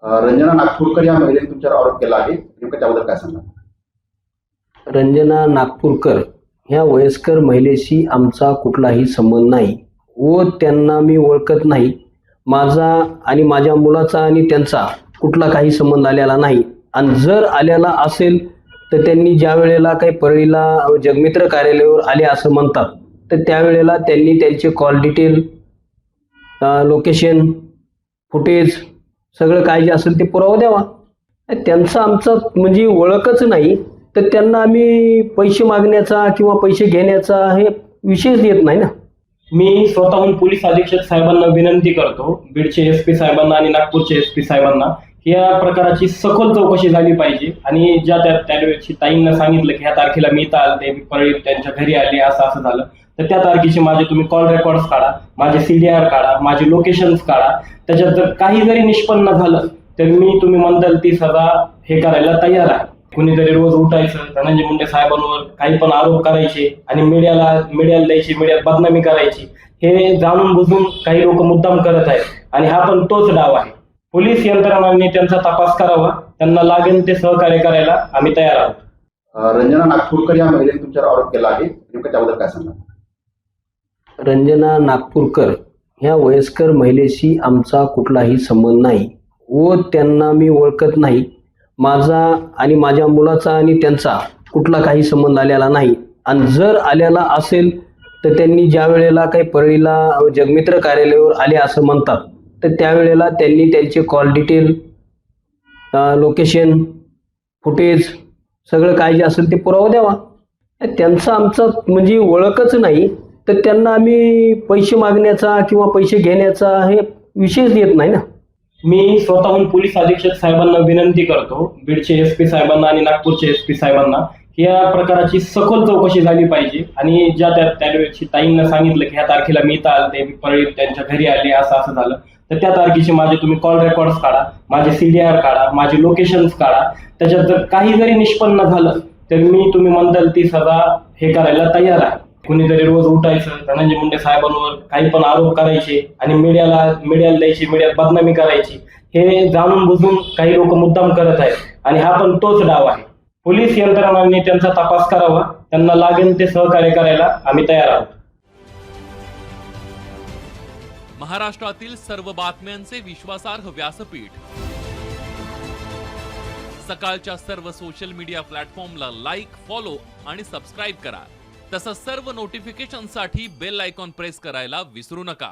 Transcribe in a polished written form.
रंजना नागपूरकर या महिलेने तुमच्यावर आरोप केला आहे, नेमकं त्याबद्दल काय सांगा? रंजना नागपूरकर ह्या वयस्कर महिलेशी आमचा कुठलाही संबंध नाही व त्यांना मी ओळखत नाही. माझा आणि माझ्या मुलाचा आणि त्यांचा कुठला काही संबंध आलेला नाही. आणि जर आलेला असेल तर त्यांनी ज्या वेळेला काही परळीला जगमित्र कार्यालयावर आले असं म्हणतात, तर त्यावेळेला त्यांनी त्यांचे कॉल डिटेल, लोकेशन, फुटेज सगळं काय जे असेल ते पुरावा द्यावा. त्यांचा आमचा म्हणजे ओळखच नाही, तर त्यांना आम्ही पैसे मागण्याचा किंवा पैसे घेण्याचा हे विषयच येत नाही ना. मी स्वतःहून पोलीस अधीक्षक साहेबांना विनंती करतो, बीडचे एसपी साहेबांना आणि नागपूरचे एसपी साहेबांना, या प्रकाराची सखोल चौकशी झाली पाहिजे. आणि ज्या त्या दिवशी ताईंना सांगितलं की ह्या तारखेला मी इथं आलते, परळी त्यांच्या घरी आले, असं झालं, तर त्या तारखेचे माझे तुम्ही कॉल रेकॉर्ड्स काढा, माझे CDR काढा, माझे लोकेशन्स काढा. त्याच्यात जर काही जरी निष्पन्न झालं तर मी तुम्ही म्हणताल ती सजा हे करायला तयार आहे. कुणीतरी रोज उठायचं, धनंजय मुंडे साहेबांवर काही पण आरोप करायचे आणि मीडियाला द्यायची, मीडियात बदनामी करायची, हे जाणून बुजून काही लोक मुद्दाम करत आहेत. आणि हा पण तोच डाव आहे. पोलीस यंत्रणांनी त्यांचा तपास करावा, त्यांना लागेल ते सहकार्य करायला आम्ही तयार आहोत. रंजना नागपूरकर या महिलेने तुमच्यावर आरोप केला आहे, नेमकं त्याबद्दल काय सांगा? रंजना नागपूरकर ह्या वयस्कर महिलेशी आमचा कुठलाही संबंध नाही व त्यांना मी ओळखत नाही. माझा आणि माझ्या मुलाचा आणि त्यांचा कुठला काही संबंध आलेला नाही. आणि जर आलेला असेल तर त्यांनी ज्या वेळेला काही परळीला जगमित्र कार्यालयावर आले असं म्हणतात, तर त्यावेळेला त्यांनी त्यांचे कॉल डिटेल, लोकेशन, फुटेज सगळं काय जे असेल ते पुरावा द्यावा. त्यांचा आमचा म्हणजे ओळखच नाही, तर त्यांना आम्ही पैसे मागण्याचा किंवा पैसे घेण्याचा हे विषयच येत नाही ना. मी स्वतःहून पोलीस अधीक्षक साहेबांना विनंती करतो, बीडचे एसपी साहेबांना आणि नागपूरचे एसपी साहेबांना, या प्रकाराची सखोल चौकशी झाली पाहिजे. आणि ज्या त्या दिवशी ताईंना सांगितलं की ह्या तारखेला मी इथं आलते, परळी त्यांच्या घरी आले, असं झालं, तर त्या तारखेचे माझे तुम्ही कॉल रेकॉर्ड्स काढा, माझे CDR काढा, माझे लोकेशन्स काढा. त्याच्यात जर काही जरी निष्पन्न झालं तर मी तुम्ही म्हणताल ती सजा हे करायला तयार आहे. कुणीतरी रोज उठायचं, धनंजय मुंडे साहेबांवर काही पण आरोप करायचे आणि मीडियाला द्यायची, मीडियात बदनामी करायची, हे जाणून बुजून काही लोक मुद्दाम करत आहेत. आणि हा पण तोच डाव आहे. पोलीस यंत्रणांनी त्यांचा तपास करावा, त्यांना लागेल ते सहकार्य करायला आम्ही तयार आहोत. महाराष्ट्रातील सर्व बातम्यांचे विश्वासार्ह व्यासपीठ, सकाळच्या सर्व सोशल मीडिया प्लॅटफॉर्मला लाईक, फॉलो आणि सबस्क्राईब करा. तसंच सर्व नोटिफिकेशनसाठी बेल आयकॉन प्रेस करायला विसरू नका.